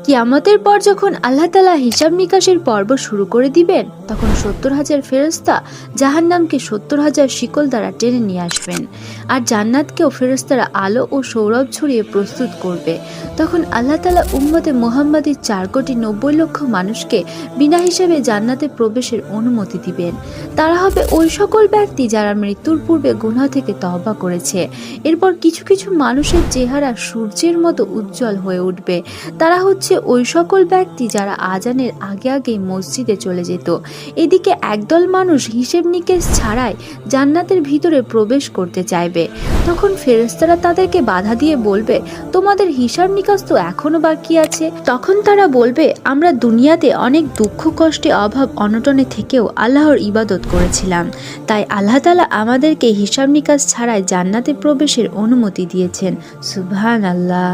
কিয়ামতের পর যখন আল্লাহ তাআলা হিসাব নিকাশের পর্ব শুরু করে দিবেন, তখন 70,000 ফেরেশতা জাহান্নামকে 70,000 শিকল দ্বারা টেনে নিয়ে আসবেন, আর জান্নাতকেও ফেরেশতারা আলো ও সৌরভ ছড়িয়ে প্রস্তুত করবে। তখন আল্লাহ তাআলা উম্মতে মুহাম্মাদীর 4,90,00,000 মানুষকে বিনা হিসাবে জান্নাতে প্রবেশের অনুমতি দিবেন। তারা হবে ওই সকল ব্যক্তি যারা মৃত্যুর পূর্বে গুনাহ থেকে তওবা করেছে। এরপর কিছু কিছু মানুষের চেহারা সূর্যের মতো উজ্জ্বল হয়ে উঠবে। তারা হচ্ছে ওই সকল ব্যক্তি যারা আজানের আগে আগেই মসজিদে চলে যেত। এদিকে একদল মানুষ হিসেব নিকেশ ছাড়াই জান্নাতের ভিতরে প্রবেশ করতে চাইবে। তখন ফেরেশতারা তাদেরকে বাধা দিয়ে বলবে, তোমাদের হিসাব নিকাশ তো এখনো বাকি আছে। তখন তারা বলবে, আমরা দুনিয়াতে অনেক দুঃখ কষ্টে অভাব অনটনে থেকেও আল্লাহর ইবাদত করেছিলাম, তাই আল্লাহ তাআলা আমাদেরকে হিসাব নিকাশ ছাড়াই জান্নাতে প্রবেশের অনুমতি দিয়েছেন। সুবহানাল্লাহ।